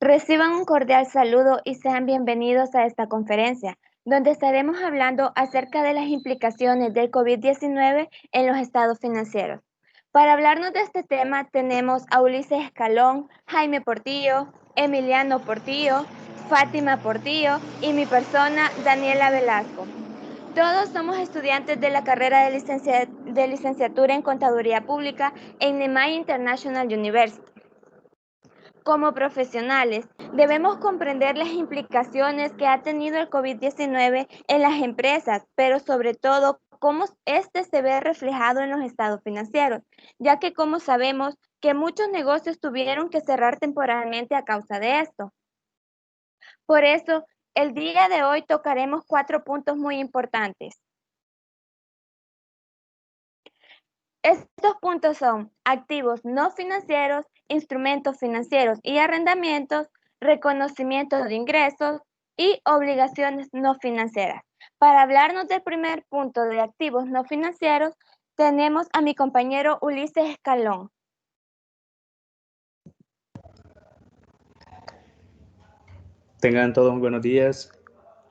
Reciban un cordial saludo y sean bienvenidos a esta conferencia, donde estaremos hablando acerca de las implicaciones del COVID-19 en los estados financieros. Para hablarnos de este tema tenemos a Ulises Escalón, Jaime Portillo, Emiliano Portillo, Fátima Portillo y mi persona, Daniela Velasco. Todos somos estudiantes de la carrera de licenciatura en Contaduría Pública en Nemai International University. Como profesionales, debemos comprender las implicaciones que ha tenido el COVID-19 en las empresas, pero sobre todo cómo este se ve reflejado en los estados financieros, ya que como sabemos que muchos negocios tuvieron que cerrar temporalmente a causa de esto. Por eso, el día de hoy tocaremos 4 puntos muy importantes. Estos puntos son activos no financieros, instrumentos financieros y arrendamientos, reconocimiento de ingresos y obligaciones no financieras. Para hablarnos del primer punto de activos no financieros, tenemos a mi compañero Ulises Escalón. Tengan todos muy buenos días.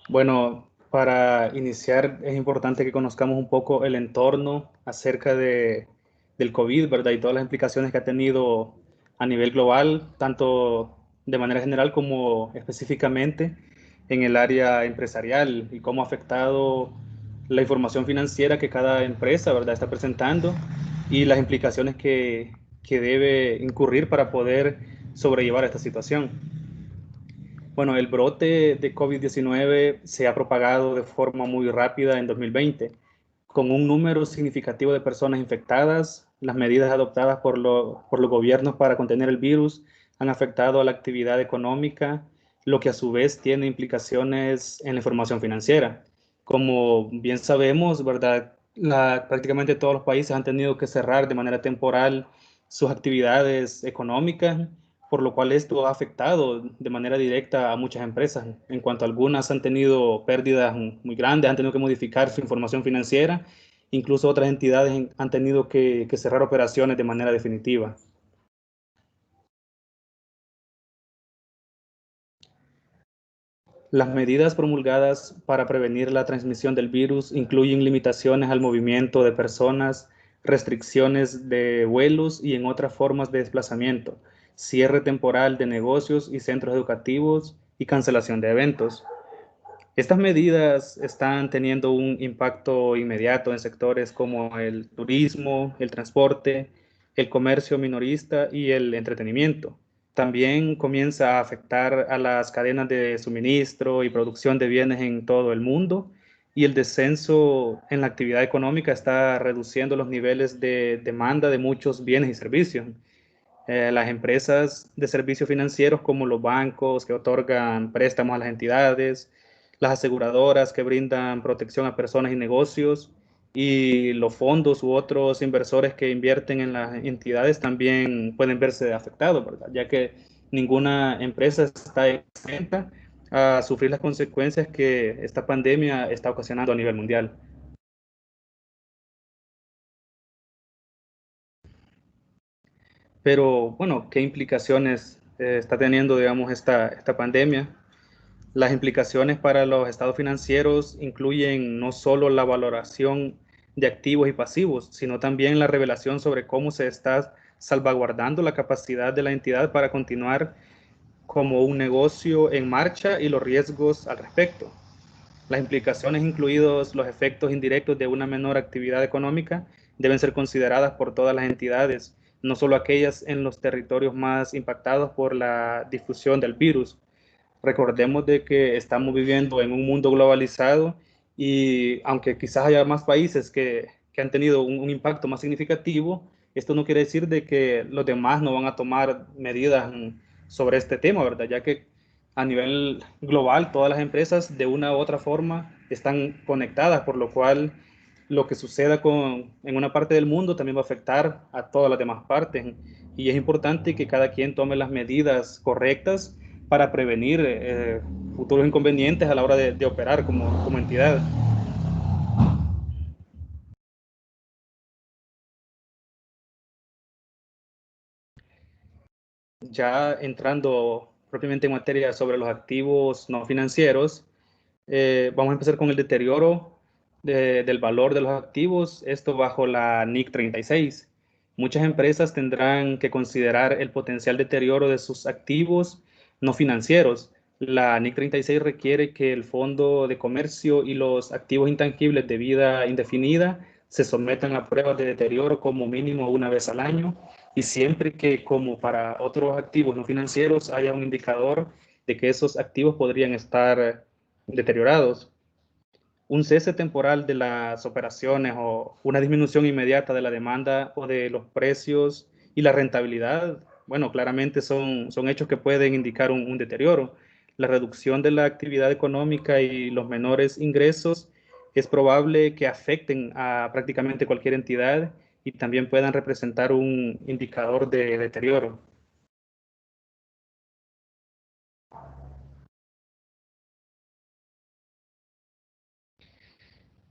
Bueno, para iniciar es importante que conozcamos un poco el entorno acerca del COVID, ¿verdad? Y todas las implicaciones que ha tenido a nivel global, tanto de manera general como específicamente en el área empresarial y cómo ha afectado la información financiera que cada empresa, ¿verdad?, está presentando y las implicaciones que debe incurrir para poder sobrellevar esta situación. Bueno, el brote de COVID-19 se ha propagado de forma muy rápida en 2020, con un número significativo de personas infectadas. Las medidas adoptadas por los gobiernos para contener el virus han afectado a la actividad económica, lo que a su vez tiene implicaciones en la información financiera. Como bien sabemos, ¿verdad? Prácticamente todos los países han tenido que cerrar de manera temporal sus actividades económicas, por lo cual esto ha afectado de manera directa a muchas empresas. En cuanto a algunas han tenido pérdidas muy grandes, han tenido que modificar su información financiera, incluso otras entidades han tenido que cerrar operaciones de manera definitiva. Las medidas promulgadas para prevenir la transmisión del virus incluyen limitaciones al movimiento de personas, restricciones de vuelos y en otras formas de desplazamiento, cierre temporal de negocios y centros educativos y cancelación de eventos. Estas medidas están teniendo un impacto inmediato en sectores como el turismo, el transporte, el comercio minorista y el entretenimiento. También comienza a afectar a las cadenas de suministro y producción de bienes en todo el mundo, y el descenso en la actividad económica está reduciendo los niveles de demanda de muchos bienes y servicios. Las empresas de servicios financieros como los bancos que otorgan préstamos a las entidades, las aseguradoras que brindan protección a personas y negocios, y los fondos u otros inversores que invierten en las entidades también pueden verse afectados, ¿verdad? Ya que ninguna empresa está exenta a sufrir las consecuencias que esta pandemia está ocasionando a nivel mundial. Pero bueno, ¿qué implicaciones está teniendo, digamos, esta pandemia? Las implicaciones para los estados financieros incluyen no solo la valoración de activos y pasivos, sino también la revelación sobre cómo se está salvaguardando la capacidad de la entidad para continuar como un negocio en marcha y los riesgos al respecto. Las implicaciones, incluidos los efectos indirectos de una menor actividad económica, deben ser consideradas por todas las entidades, no solo aquellas en los territorios más impactados por la difusión del virus. Recordemos de que estamos viviendo en un mundo globalizado, y aunque quizás haya más países que han tenido un impacto más significativo, esto no quiere decir de que los demás no van a tomar medidas sobre este tema, ¿verdad? Ya que a nivel global todas las empresas de una u otra forma están conectadas, por lo cual lo que suceda en una parte del mundo también va a afectar a todas las demás partes, y es importante que cada quien tome las medidas correctas para prevenir futuros inconvenientes a la hora de operar como entidad. Ya entrando propiamente en materia sobre los activos no financieros, vamos a empezar con el deterioro del valor de los activos, esto bajo la NIC 36. Muchas empresas tendrán que considerar el potencial deterioro de sus activos no financieros. La NIC 36 requiere que el fondo de comercio y los activos intangibles de vida indefinida se sometan a pruebas de deterioro como mínimo una vez al año y siempre que, como para otros activos no financieros, haya un indicador de que esos activos podrían estar deteriorados. Un cese temporal de las operaciones o una disminución inmediata de la demanda o de los precios y la rentabilidad, bueno, claramente son hechos que pueden indicar un deterioro. La reducción de la actividad económica y los menores ingresos es probable que afecten a prácticamente cualquier entidad y también puedan representar un indicador de deterioro.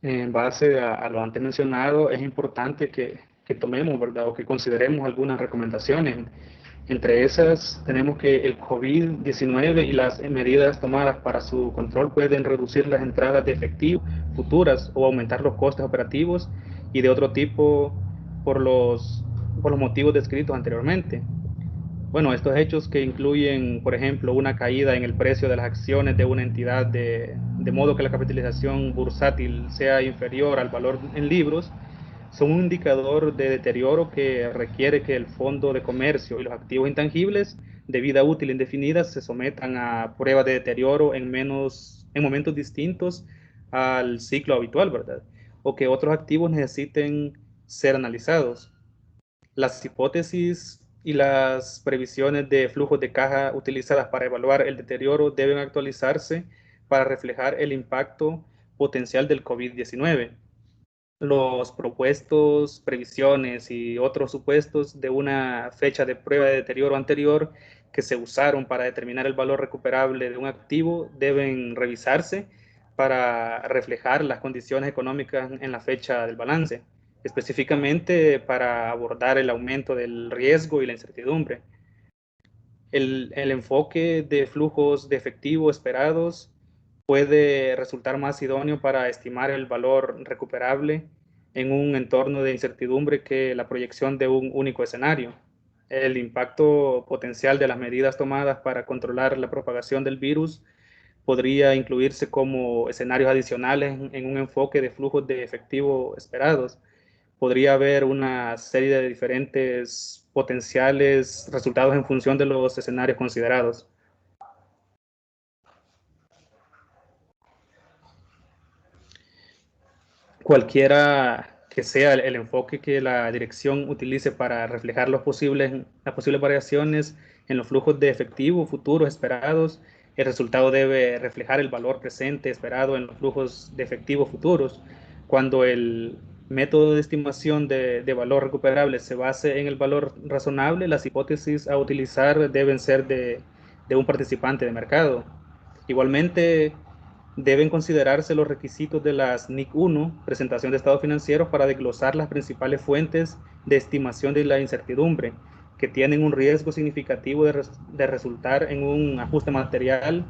En base a lo antes mencionado, es importante que tomemos, ¿verdad? O que consideremos algunas recomendaciones. Entre esas, tenemos que el COVID-19 y las medidas tomadas para su control pueden reducir las entradas de efectivo futuras o aumentar los costes operativos y de otro tipo por los motivos descritos anteriormente. Bueno, estos hechos que incluyen, por ejemplo, una caída en el precio de las acciones de una entidad de modo que la capitalización bursátil sea inferior al valor en libros, son un indicador de deterioro que requiere que el fondo de comercio y los activos intangibles de vida útil indefinida se sometan a pruebas de deterioro en momentos distintos al ciclo habitual, ¿verdad? O que otros activos necesiten ser analizados. Las hipótesis y las previsiones de flujos de caja utilizadas para evaluar el deterioro deben actualizarse para reflejar el impacto potencial del COVID-19. Los propuestos, previsiones y otros supuestos de una fecha de prueba de deterioro anterior que se usaron para determinar el valor recuperable de un activo deben revisarse para reflejar las condiciones económicas en la fecha del balance, específicamente para abordar el aumento del riesgo y la incertidumbre. El enfoque de flujos de efectivo esperados puede resultar más idóneo para estimar el valor recuperable en un entorno de incertidumbre que la proyección de un único escenario. El impacto potencial de las medidas tomadas para controlar la propagación del virus podría incluirse como escenarios adicionales en un enfoque de flujos de efectivo esperados. Podría haber una serie de diferentes potenciales resultados en función de los escenarios considerados. Cualquiera que sea el enfoque que la dirección utilice para reflejar las posibles variaciones en los flujos de efectivo futuros esperados, el resultado debe reflejar el valor presente esperado en los flujos de efectivo futuros. Cuando el método de estimación de valor recuperable se base en el valor razonable, las hipótesis a utilizar deben ser de un participante de mercado. Igualmente, deben considerarse los requisitos de las NIC 1, presentación de estados financieros, para desglosar las principales fuentes de estimación de la incertidumbre, que tienen un riesgo significativo de resultar en un ajuste material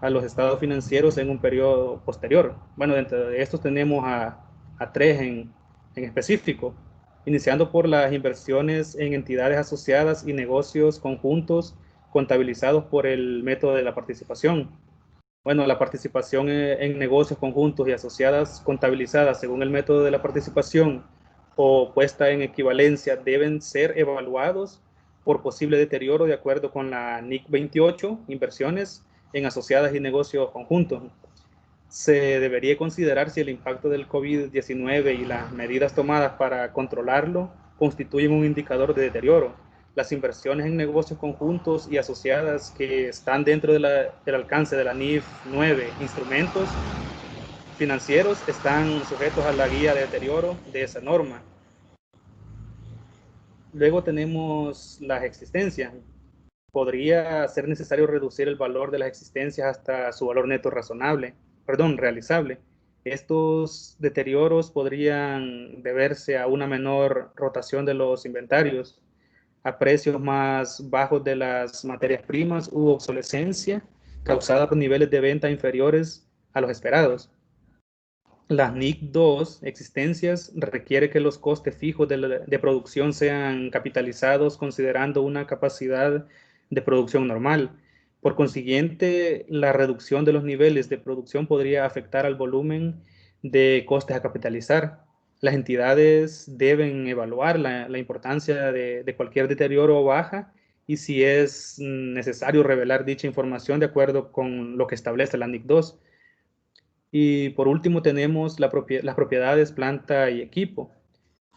a los estados financieros en un periodo posterior. Bueno, dentro de estos tenemos a tres en específico, iniciando por las inversiones en entidades asociadas y negocios conjuntos contabilizados por el método de la participación. Bueno, la participación en negocios conjuntos y asociadas contabilizadas según el método de la participación o puesta en equivalencia deben ser evaluados por posible deterioro de acuerdo con la NIC 28, inversiones en asociadas y negocios conjuntos. Se debería considerar si el impacto del COVID-19 y las medidas tomadas para controlarlo constituyen un indicador de deterioro. Las inversiones en negocios conjuntos y asociadas que están dentro del alcance de la NIF 9 instrumentos financieros están sujetos a la guía de deterioro de esa norma. Luego tenemos las existencias. Podría ser necesario reducir el valor de las existencias hasta su valor neto realizable. Estos deterioros podrían deberse a una menor rotación de los inventarios, a precios más bajos de las materias primas u obsolescencia causada por niveles de venta inferiores a los esperados. Las NIC 2 existencias requiere que los costes fijos de producción sean capitalizados considerando una capacidad de producción normal. Por consiguiente, la reducción de los niveles de producción podría afectar al volumen de costes a capitalizar. Las entidades deben evaluar la importancia de cualquier deterioro o baja y si es necesario revelar dicha información de acuerdo con lo que establece la NIC 2. Y por último tenemos las propiedades planta y equipo.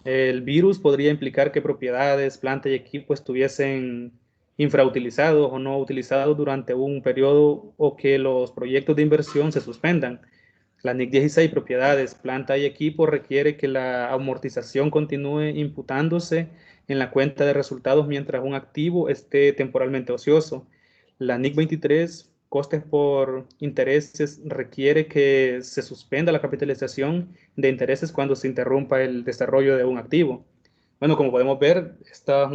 El virus podría implicar que propiedades, planta y equipo estuviesen infrautilizados o no utilizados durante un periodo o que los proyectos de inversión se suspendan. La NIC 16, propiedades, planta y equipo, requiere que la amortización continúe imputándose en la cuenta de resultados mientras un activo esté temporalmente ocioso. La NIC 23, costes por intereses, requiere que se suspenda la capitalización de intereses cuando se interrumpa el desarrollo de un activo. Bueno, como podemos ver, estas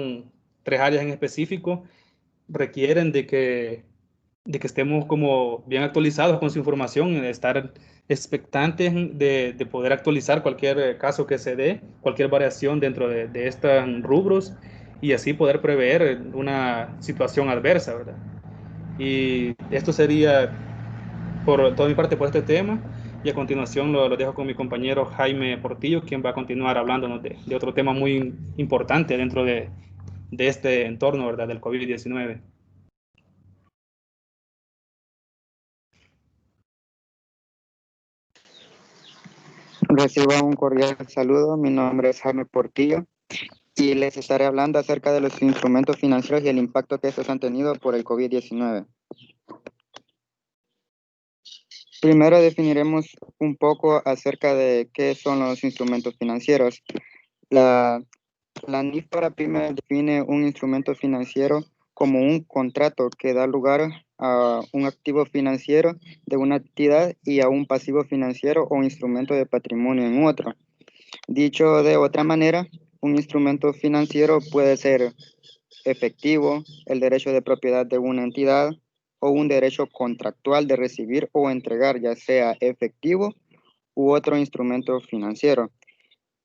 tres áreas en específico requieren de que estemos como bien actualizados con su información, de estar expectantes de poder actualizar cualquier caso que se dé, cualquier variación dentro de estos rubros y así poder prever una situación adversa, ¿verdad? Y esto sería por toda mi parte por este tema. Y a continuación lo dejo con mi compañero Jaime Portillo, quien va a continuar hablándonos de otro tema muy importante dentro de este entorno, ¿verdad? Del COVID-19. Reciba un cordial saludo. Mi nombre es Jaime Portillo y les estaré hablando acerca de los instrumentos financieros y el impacto que estos han tenido por el COVID-19. Primero definiremos un poco acerca de qué son los instrumentos financieros. La NIF para pymes define un instrumento financiero como un contrato que da lugar a un activo financiero de una entidad y a un pasivo financiero o instrumento de patrimonio en otro. Dicho de otra manera, un instrumento financiero puede ser efectivo, el derecho de propiedad de una entidad o un derecho contractual de recibir o entregar, ya sea efectivo u otro instrumento financiero.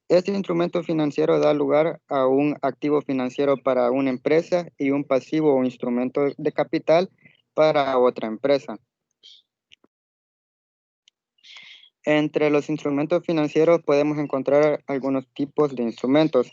Este instrumento financiero da lugar a un activo financiero para una empresa y un pasivo o instrumento de capital para otra empresa. Entre los instrumentos financieros podemos encontrar algunos tipos de instrumentos.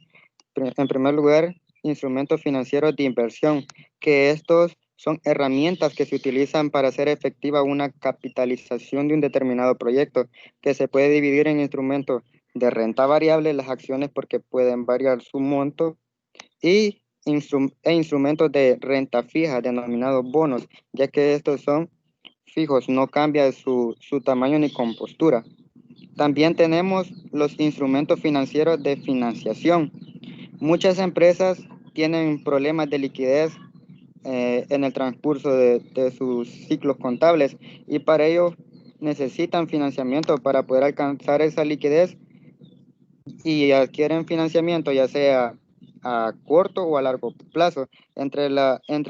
En primer lugar, instrumentos financieros de inversión, que estos son herramientas que se utilizan para hacer efectiva una capitalización de un determinado proyecto, que se puede dividir en instrumentos de renta variable, las acciones porque pueden variar su monto, y instrumentos de renta fija, denominados bonos, ya que estos son fijos, no cambia su tamaño ni compostura. También tenemos los instrumentos financieros de financiación. Muchas empresas tienen problemas de liquidez en el transcurso de sus ciclos contables y para ello necesitan financiamiento para poder alcanzar esa liquidez y adquieren financiamiento ya sea a corto o a largo plazo. Entre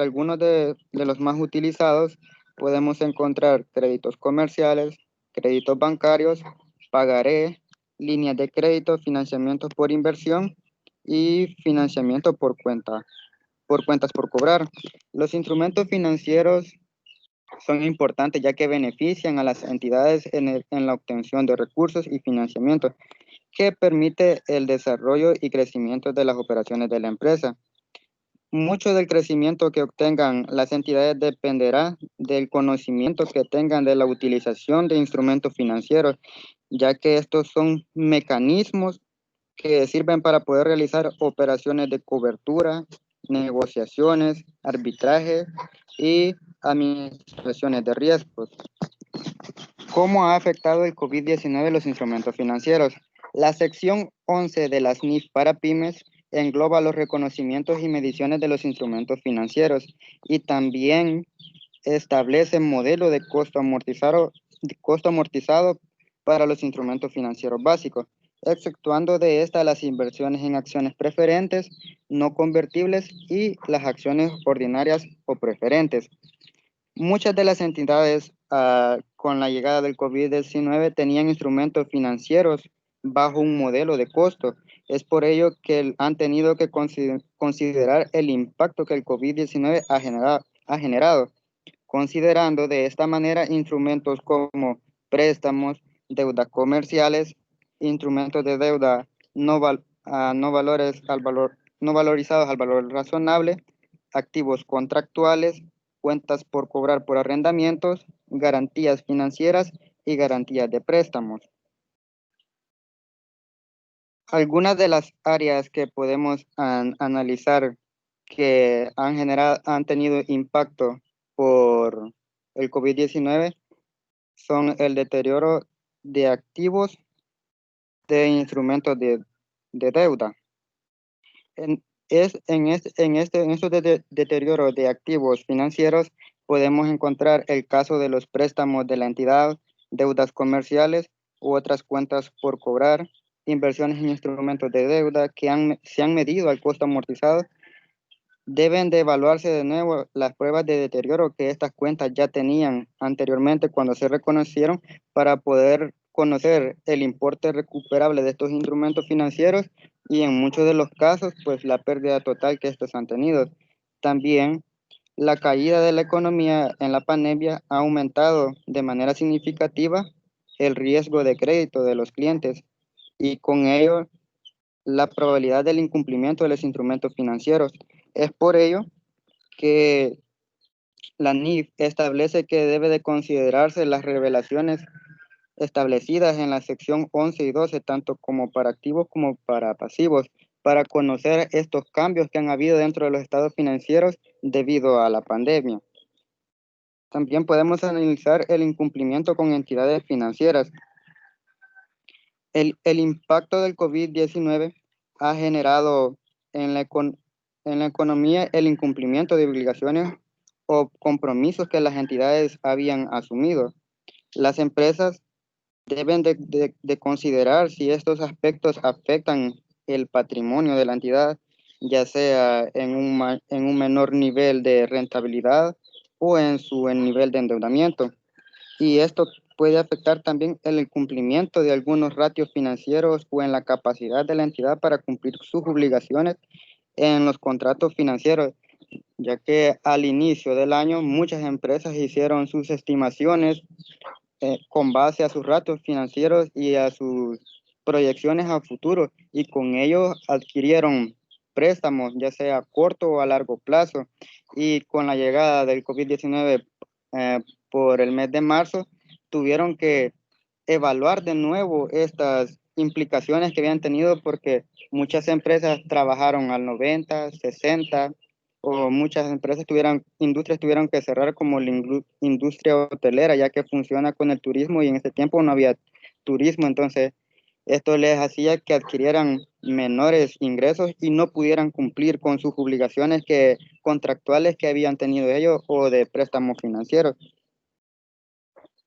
algunos de los más utilizados podemos encontrar créditos comerciales, créditos bancarios, pagaré, líneas de crédito, financiamiento por inversión y financiamiento por cuentas por cobrar. Los instrumentos financieros son importantes ya que benefician a las entidades en la obtención de recursos y financiamiento que permite el desarrollo y crecimiento de las operaciones de la empresa. Mucho del crecimiento que obtengan las entidades dependerá del conocimiento que tengan de la utilización de instrumentos financieros, ya que estos son mecanismos que sirven para poder realizar operaciones de cobertura, negociaciones, arbitraje y administraciones de riesgos. ¿Cómo ha afectado el COVID-19 los instrumentos financieros? La sección 11 de las NIF para pymes engloba los reconocimientos y mediciones de los instrumentos financieros y también establece modelo de costo amortizado para los instrumentos financieros básicos. exceptuando de esta las inversiones en acciones preferentes, no convertibles y las acciones ordinarias o preferentes. Muchas de las entidades con la llegada del COVID-19 tenían instrumentos financieros bajo un modelo de costo. Es por ello que han tenido que considerar el impacto que el COVID-19 ha generado, considerando de esta manera instrumentos como préstamos, deudas comerciales, instrumentos de deuda no valorizados al valor razonable, activos contractuales, cuentas por cobrar por arrendamientos, garantías financieras y garantías de préstamos. Algunas de las áreas que podemos analizar que han tenido impacto por el COVID-19 son el deterioro de activos de instrumentos de deuda. En estos deterioros de activos financieros podemos encontrar el caso de los préstamos de la entidad, deudas comerciales u otras cuentas por cobrar, inversiones en instrumentos de deuda que se han medido al costo amortizado. Deben de evaluarse de nuevo las pruebas de deterioro que estas cuentas ya tenían anteriormente cuando se reconocieron para poder conocer el importe recuperable de estos instrumentos financieros y en muchos de los casos, pues la pérdida total que estos han tenido. También la caída de la economía en la pandemia ha aumentado de manera significativa el riesgo de crédito de los clientes y con ello la probabilidad del incumplimiento de los instrumentos financieros. Es por ello que la NIF establece que debe de considerarse las revelaciones establecidas en la sección 11 y 12, tanto como para activos como para pasivos, para conocer estos cambios que han habido dentro de los estados financieros debido a la pandemia. También podemos analizar el incumplimiento con entidades financieras. El impacto del COVID-19 ha generado en la economía el incumplimiento de obligaciones o compromisos que las entidades habían asumido. Las empresas deben de considerar si estos aspectos afectan el patrimonio de la entidad, ya sea en un menor nivel de rentabilidad o en su nivel de endeudamiento. Y esto puede afectar también el cumplimiento de algunos ratios financieros o en la capacidad de la entidad para cumplir sus obligaciones en los contratos financieros, ya que al inicio del año muchas empresas hicieron sus estimaciones con base a sus ratios financieros y a sus proyecciones a futuro, y con ello adquirieron préstamos, ya sea a corto o a largo plazo, y con la llegada del COVID-19 por el mes de marzo, tuvieron que evaluar de nuevo estas implicaciones que habían tenido porque muchas empresas trabajaron al 90, 60, o muchas industrias tuvieron que cerrar como la industria hotelera, ya que funciona con el turismo y en ese tiempo no había turismo, entonces esto les hacía que adquirieran menores ingresos y no pudieran cumplir con sus obligaciones contractuales que habían tenido ellos o de préstamos financieros.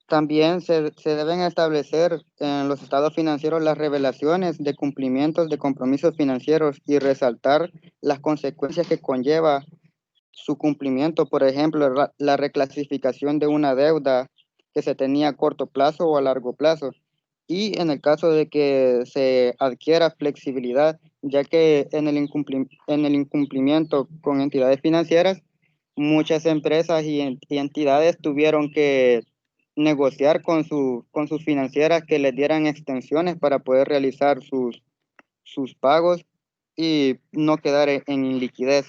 También se deben establecer en los estados financieros las revelaciones de cumplimientos de compromisos financieros y resaltar las consecuencias que conlleva su cumplimiento, por ejemplo, la reclasificación de una deuda que se tenía a corto plazo o a largo plazo. Y en el caso de que se adquiera flexibilidad, ya que en el incumplimiento con entidades financieras, muchas empresas y entidades tuvieron que negociar con sus financieras que les dieran extensiones para poder realizar sus pagos y no quedar en iliquidez.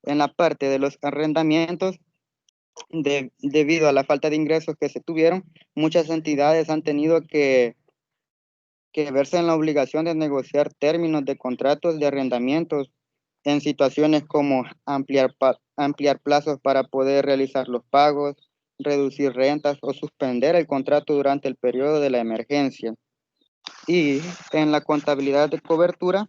En la parte de los arrendamientos, debido a la falta de ingresos que se tuvieron, muchas entidades han tenido que verse en la obligación de negociar términos de contratos de arrendamientos en situaciones como ampliar plazos para poder realizar los pagos, reducir rentas o suspender el contrato durante el periodo de la emergencia. Y en la contabilidad de cobertura,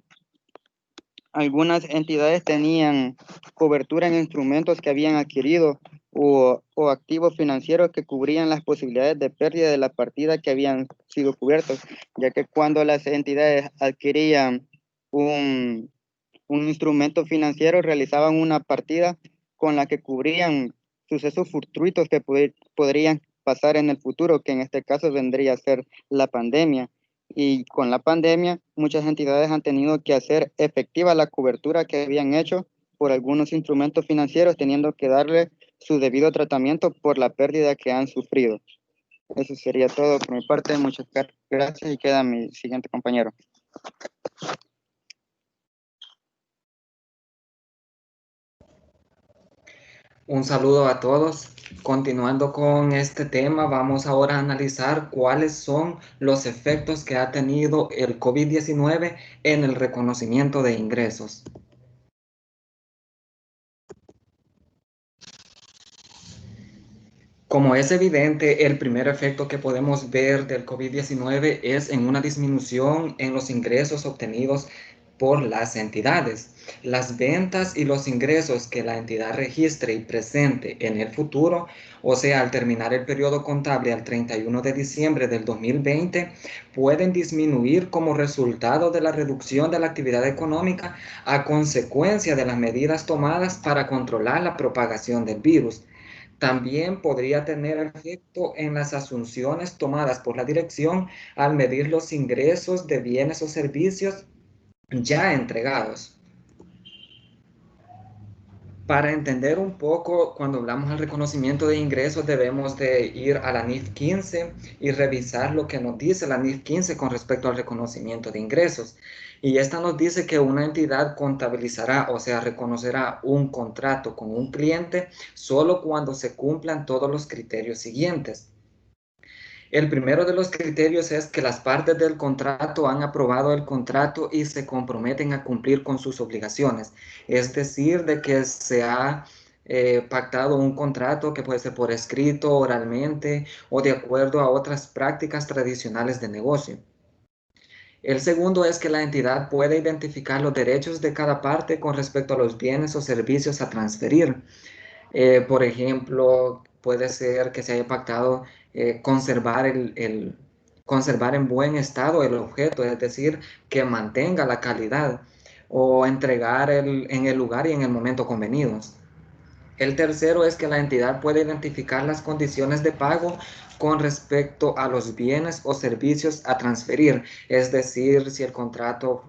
algunas entidades tenían cobertura en instrumentos que habían adquirido o activos financieros que cubrían las posibilidades de pérdida de la partida que habían sido cubiertos, ya que cuando las entidades adquirían un instrumento financiero, realizaban una partida con la que cubrían sucesos fortuitos que podrían pasar en el futuro, que en este caso vendría a ser la pandemia. Y con la pandemia, muchas entidades han tenido que hacer efectiva la cobertura que habían hecho por algunos instrumentos financieros, teniendo que darle su debido tratamiento por la pérdida que han sufrido. Eso sería todo por mi parte. Muchas gracias y queda mi siguiente compañero. Un saludo a todos. Continuando con este tema, vamos ahora a analizar cuáles son los efectos que ha tenido el COVID-19 en el reconocimiento de ingresos. Como es evidente, el primer efecto que podemos ver del COVID-19 es en una disminución en los ingresos obtenidos por las entidades. Las ventas y los ingresos que la entidad registre y presente en el futuro, o sea, al terminar el periodo contable al 31 de diciembre del 2020, pueden disminuir como resultado de la reducción de la actividad económica a consecuencia de las medidas tomadas para controlar la propagación del virus. También podría tener efecto en las asunciones tomadas por la dirección al medir los ingresos de bienes o servicios ya entregados. Para entender un poco, cuando hablamos del reconocimiento de ingresos, debemos de ir a la NIF 15 y revisar lo que nos dice la NIF 15 con respecto al reconocimiento de ingresos. Y esta nos dice que una entidad contabilizará, o sea, reconocerá un contrato con un cliente solo cuando se cumplan todos los criterios siguientes. El primero de los criterios es que las partes del contrato han aprobado el contrato y se comprometen a cumplir con sus obligaciones. Es decir, de que se ha pactado un contrato que puede ser por escrito, oralmente o de acuerdo a otras prácticas tradicionales de negocio. El segundo es que la entidad puede identificar los derechos de cada parte con respecto a los bienes o servicios a transferir. Por ejemplo, puede ser que se haya pactado conservar conservar en buen estado el objeto, es decir, que mantenga la calidad o entregar en el lugar y en el momento convenidos. El tercero es que la entidad puede identificar las condiciones de pago con respecto a los bienes o servicios a transferir, es decir, si el contrato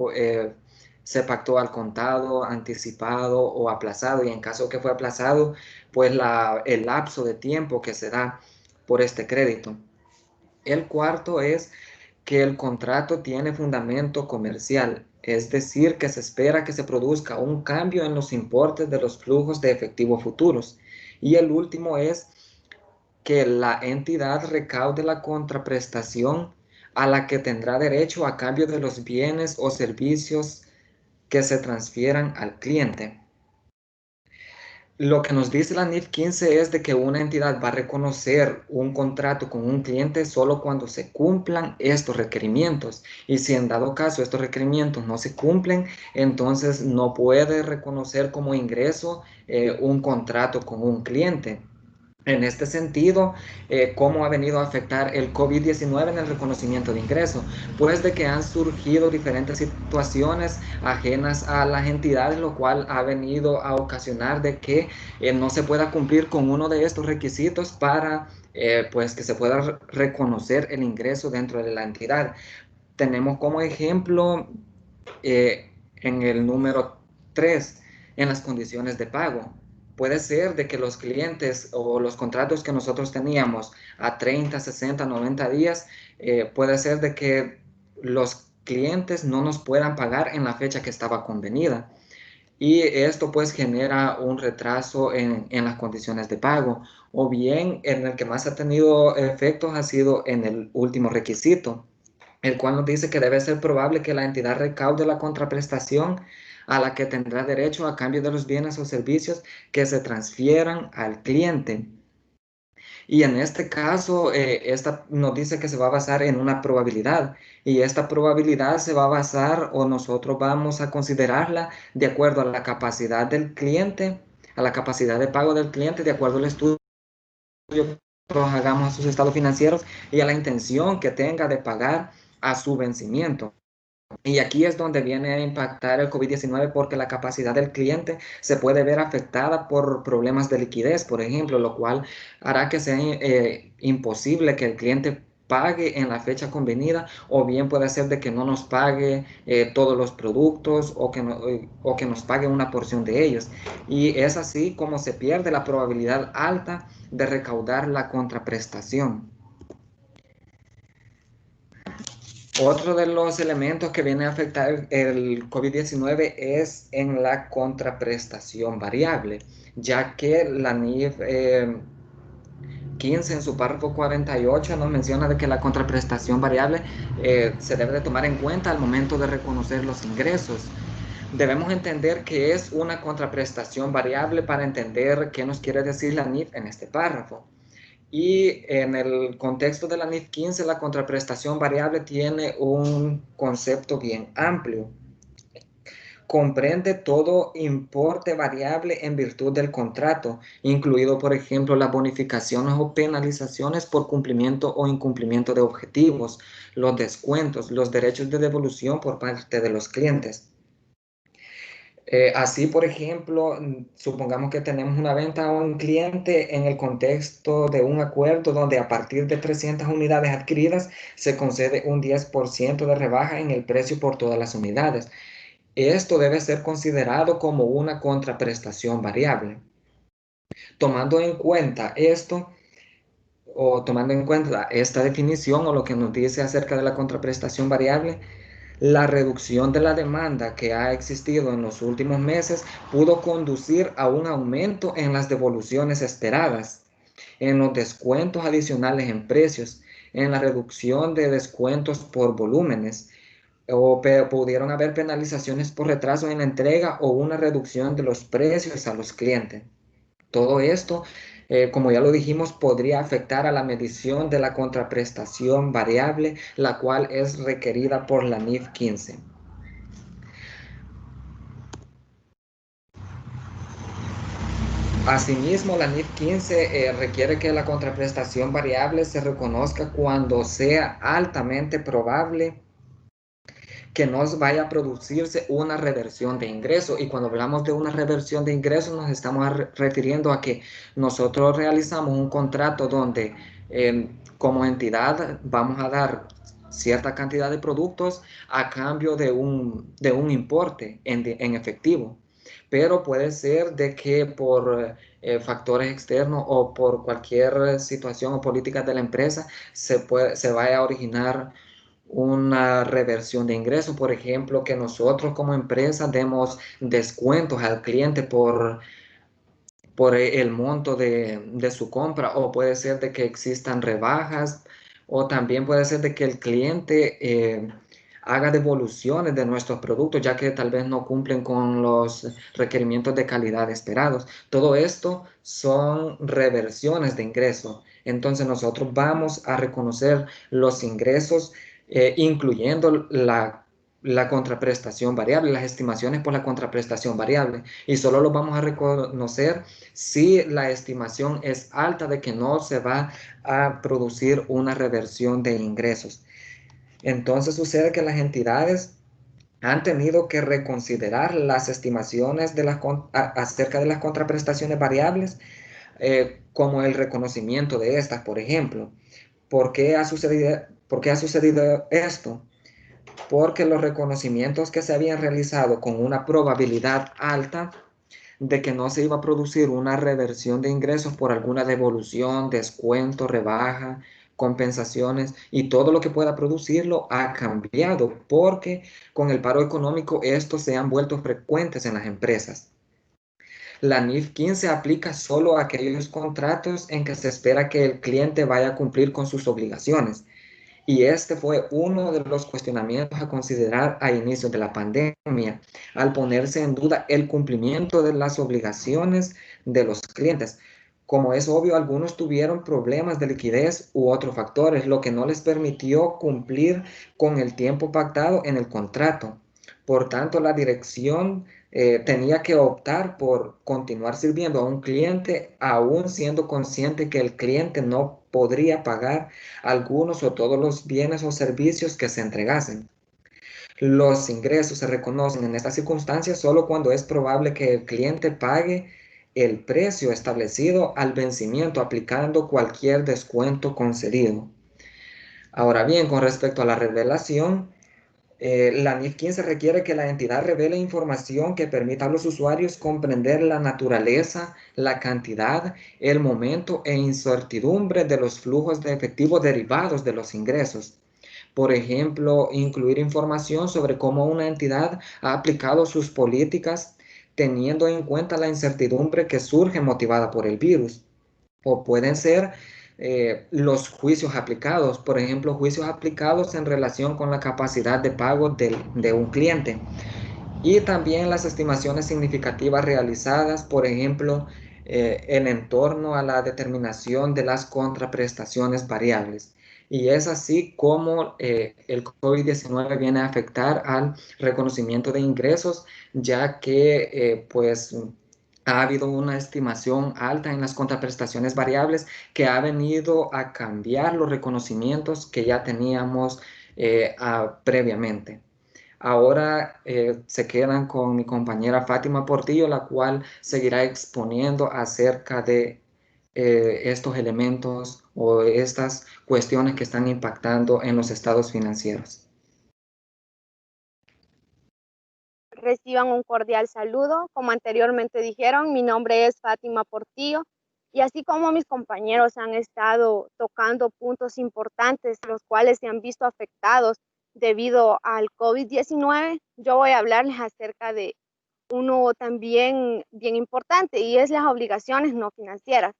se pactó al contado, anticipado o aplazado, y en caso que fue aplazado, pues el lapso de tiempo que se da por este crédito. El cuarto es que el contrato tiene fundamento comercial, es decir, que se espera que se produzca un cambio en los importes de los flujos de efectivo futuros. Y el último es que la entidad recaude la contraprestación a la que tendrá derecho a cambio de los bienes o servicios que se transfieran al cliente. Lo que nos dice la NIF 15 es de que una entidad va a reconocer un contrato con un cliente solo cuando se cumplan estos requerimientos. Y si en dado caso estos requerimientos no se cumplen, entonces no puede reconocer como ingreso un contrato con un cliente. En este sentido, ¿cómo ha venido a afectar el COVID-19 en el reconocimiento de ingresos? Pues de que han surgido diferentes situaciones ajenas a las entidades, lo cual ha venido a ocasionar de que no se pueda cumplir con uno de estos requisitos para pues que se pueda reconocer el ingreso dentro de la entidad. Tenemos como ejemplo en el número 3, en las condiciones de pago. Puede ser de que los clientes o los contratos que nosotros teníamos a 30, 60, 90 días, puede ser de que los clientes no nos puedan pagar en la fecha que estaba convenida. Y esto pues genera un retraso en las condiciones de pago. O bien en el que más ha tenido efectos ha sido en el último requisito, el cual nos dice que debe ser probable que la entidad recaude la contraprestación a la que tendrá derecho a cambio de los bienes o servicios que se transfieran al cliente. Y en este caso, esta nos dice que se va a basar en una probabilidad, y esta probabilidad se va a basar, o nosotros vamos a considerarla de acuerdo a la capacidad del cliente a la capacidad de pago del cliente de acuerdo al estudio que nosotros hagamos a sus estados financieros y a la intención que tenga de pagar a su vencimiento. Y aquí es donde viene a impactar el COVID-19 porque la capacidad del cliente se puede ver afectada por problemas de liquidez, por ejemplo, lo cual hará que sea imposible que el cliente pague en la fecha convenida, o bien puede ser de que no nos pague todos los productos o que nos pague una porción de ellos. Y es así como se pierde la probabilidad alta de recaudar la contraprestación. Otro de los elementos que viene a afectar el COVID-19 es en la contraprestación variable, ya que la NIF 15 en su párrafo 48 nos menciona de que la contraprestación variable se debe de tomar en cuenta al momento de reconocer los ingresos. Debemos entender qué es una contraprestación variable para entender qué nos quiere decir la NIF en este párrafo. Y en el contexto de la NIF 15, la contraprestación variable tiene un concepto bien amplio. Comprende todo importe variable en virtud del contrato, incluido, por ejemplo, las bonificaciones o penalizaciones por cumplimiento o incumplimiento de objetivos, los descuentos, los derechos de devolución por parte de los clientes. Así, por ejemplo, supongamos que tenemos una venta a un cliente en el contexto de un acuerdo donde a partir de 300 unidades adquiridas se concede un 10% de rebaja en el precio por todas las unidades. Esto debe ser considerado como una contraprestación variable. Tomando en cuenta esto, o tomando en cuenta esta definición o lo que nos dice acerca de la contraprestación variable, la reducción de la demanda que ha existido en los últimos meses pudo conducir a un aumento en las devoluciones esperadas, en los descuentos adicionales en precios, en la reducción de descuentos por volúmenes, o pudieron haber penalizaciones por retraso en la entrega o una reducción de los precios a los clientes. Todo esto, como ya lo dijimos, podría afectar a la medición de la contraprestación variable, la cual es requerida por la NIF 15. Asimismo, la NIF 15 requiere que la contraprestación variable se reconozca cuando sea altamente probable que nos vaya a producirse una reversión de ingreso. Y cuando hablamos de una reversión de ingresos, nos estamos refiriendo a que nosotros realizamos un contrato donde como entidad vamos a dar cierta cantidad de productos a cambio de un importe en efectivo. Pero puede ser de que por factores externos o por cualquier situación o política de la empresa se vaya a originar una reversión de ingresos, por ejemplo, que nosotros como empresa demos descuentos al cliente por el monto de su compra, o puede ser de que existan rebajas, o también puede ser de que el cliente haga devoluciones de nuestros productos, ya que tal vez no cumplen con los requerimientos de calidad esperados. Todo esto son reversiones de ingresos. Entonces nosotros vamos a reconocer los ingresos incluyendo la contraprestación variable, las estimaciones por la contraprestación variable, y solo lo vamos a reconocer si la estimación es alta de que no se va a producir una reversión de ingresos. Entonces sucede que las entidades han tenido que reconsiderar las estimaciones acerca de las contraprestaciones variables, como el reconocimiento de estas, por ejemplo. ¿Por qué ha sucedido esto? Porque los reconocimientos que se habían realizado con una probabilidad alta de que no se iba a producir una reversión de ingresos por alguna devolución, descuento, rebaja, compensaciones y todo lo que pueda producirlo ha cambiado, porque con el paro económico estos se han vuelto frecuentes en las empresas. La NIF 15 aplica solo a aquellos contratos en que se espera que el cliente vaya a cumplir con sus obligaciones. Y este fue uno de los cuestionamientos a considerar a inicio de la pandemia, al ponerse en duda el cumplimiento de las obligaciones de los clientes. Como es obvio, algunos tuvieron problemas de liquidez u otros factores, lo que no les permitió cumplir con el tiempo pactado en el contrato. Por tanto, la dirección tenía que optar por continuar sirviendo a un cliente, aún siendo consciente que el cliente no podría pagar algunos o todos los bienes o servicios que se entregasen. Los ingresos se reconocen en estas circunstancias solo cuando es probable que el cliente pague el precio establecido al vencimiento, aplicando cualquier descuento concedido. Ahora bien, con respecto a la revelación, la NIF 15 requiere que la entidad revele información que permita a los usuarios comprender la naturaleza, la cantidad, el momento e incertidumbre de los flujos de efectivo derivados de los ingresos. Por ejemplo, incluir información sobre cómo una entidad ha aplicado sus políticas teniendo en cuenta la incertidumbre que surge motivada por el virus. O pueden ser los juicios aplicados, por ejemplo, juicios aplicados en relación con la capacidad de pago de un cliente. Y también las estimaciones significativas realizadas, por ejemplo, en torno a la determinación de las contraprestaciones variables. Y es así como el COVID-19 viene a afectar al reconocimiento de ingresos, ya que pues ha habido una estimación alta en las contraprestaciones variables que ha venido a cambiar los reconocimientos que ya teníamos previamente. Ahora se quedan con mi compañera Fátima Portillo, la cual seguirá exponiendo acerca de estos elementos o estas cuestiones que están impactando en los estados financieros. Reciban un cordial saludo. Como anteriormente dijeron, mi nombre es Fátima Portillo y así como mis compañeros han estado tocando puntos importantes, los cuales se han visto afectados debido al COVID-19, yo voy a hablarles acerca de uno también bien importante y es las obligaciones no financieras.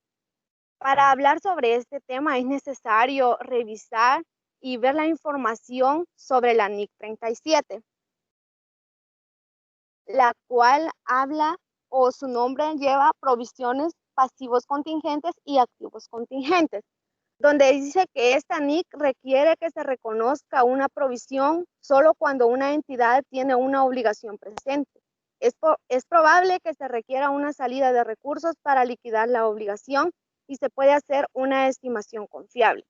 Para hablar sobre este tema es necesario revisar y ver la información sobre la NIC 37, la cual habla o su nombre lleva provisiones, pasivos contingentes y activos contingentes, donde dice que esta NIC requiere que se reconozca una provisión solo cuando una entidad tiene una obligación presente. Es probable que se requiera una salida de recursos para liquidar la obligación y se puede hacer una estimación confiable.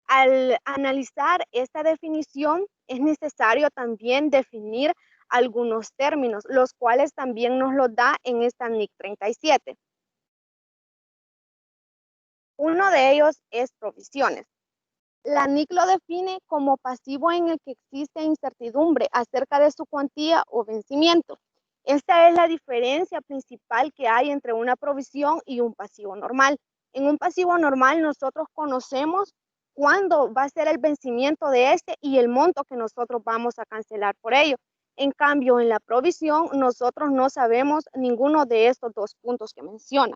Al analizar esta definición, es necesario también definir algunos términos, los cuales también nos los da en esta NIC 37. Uno de ellos es provisiones. La NIC lo define como pasivo en el que existe incertidumbre acerca de su cuantía o vencimiento. Esta es la diferencia principal que hay entre una provisión y un pasivo normal. En un pasivo normal nosotros conocemos cuándo va a ser el vencimiento de este y el monto que nosotros vamos a cancelar por ello. En cambio, en la provisión nosotros no sabemos ninguno de estos dos puntos que menciona.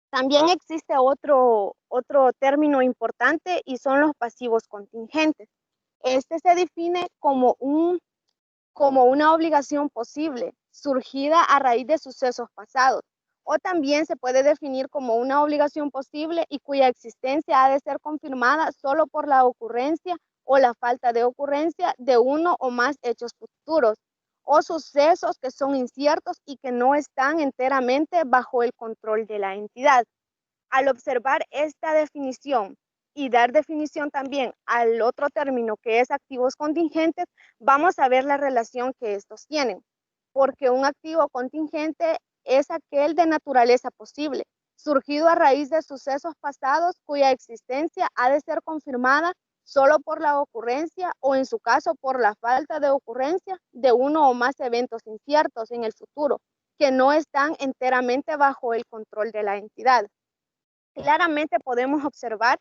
También existe otro término importante y son los pasivos contingentes. Este se define como una obligación posible, surgida a raíz de sucesos pasados, o también se puede definir como una obligación posible y cuya existencia ha de ser confirmada solo por la ocurrencia o la falta de ocurrencia de uno o más hechos futuros, o sucesos que son inciertos y que no están enteramente bajo el control de la entidad. Al observar esta definición y dar definición también al otro término que es activos contingentes, vamos a ver la relación que estos tienen, porque un activo contingente es aquel de naturaleza posible, surgido a raíz de sucesos pasados cuya existencia ha de ser confirmada solo por la ocurrencia o en su caso por la falta de ocurrencia de uno o más eventos inciertos en el futuro, que no están enteramente bajo el control de la entidad. Claramente podemos observar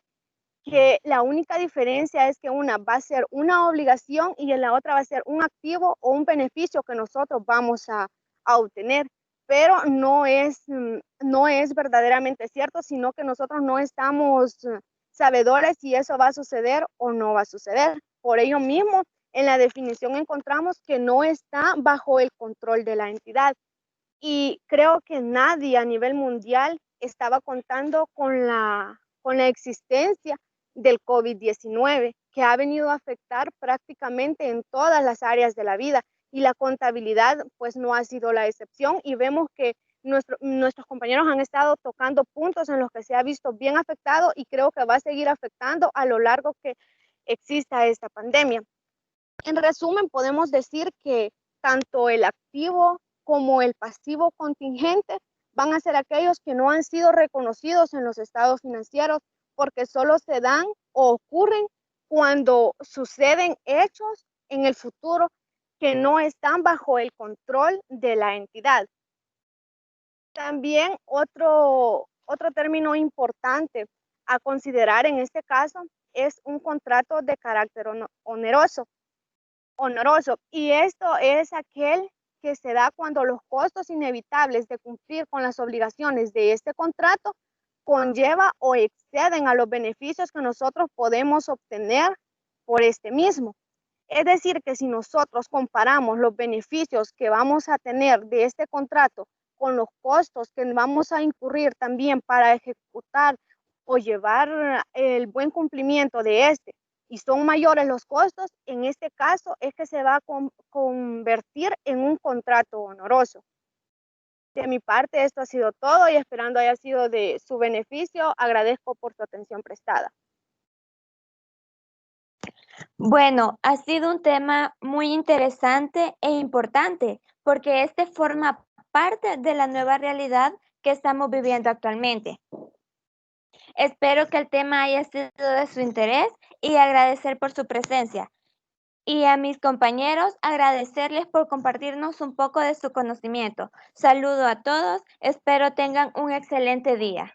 que la única diferencia es que una va a ser una obligación y en la otra va a ser un activo o un beneficio que nosotros vamos a obtener, pero no es verdaderamente cierto, sino que nosotros no estamos sabedores si eso va a suceder o no va a suceder. Por ello mismo, en la definición encontramos que no está bajo el control de la entidad. Y creo que nadie a nivel mundial estaba contando con la existencia del COVID-19, que ha venido a afectar prácticamente en todas las áreas de la vida, y la contabilidad pues no ha sido la excepción, y vemos que nuestros compañeros han estado tocando puntos en los que se ha visto bien afectado y creo que va a seguir afectando a lo largo que exista esta pandemia. En resumen, podemos decir que tanto el activo como el pasivo contingente van a ser aquellos que no han sido reconocidos en los estados financieros porque solo se dan o ocurren cuando suceden hechos en el futuro que no están bajo el control de la entidad. También otro término importante a considerar en este caso es un contrato de carácter oneroso. Y esto es aquel que se da cuando los costos inevitables de cumplir con las obligaciones de este contrato conlleva o exceden a los beneficios que nosotros podemos obtener por este mismo. Es decir, que si nosotros comparamos los beneficios que vamos a tener de este contrato con los costos que vamos a incurrir también para ejecutar o llevar el buen cumplimiento de este, y son mayores los costos, en este caso es que se va a convertir en un contrato oneroso. De mi parte, esto ha sido todo y esperando haya sido de su beneficio, agradezco por su atención prestada. Bueno, ha sido un tema muy interesante e importante porque este forma parte de la nueva realidad que estamos viviendo actualmente. Espero que el tema haya sido de su interés y agradecer por su presencia. Y a mis compañeros, agradecerles por compartirnos un poco de su conocimiento. Saludo a todos, espero tengan un excelente día.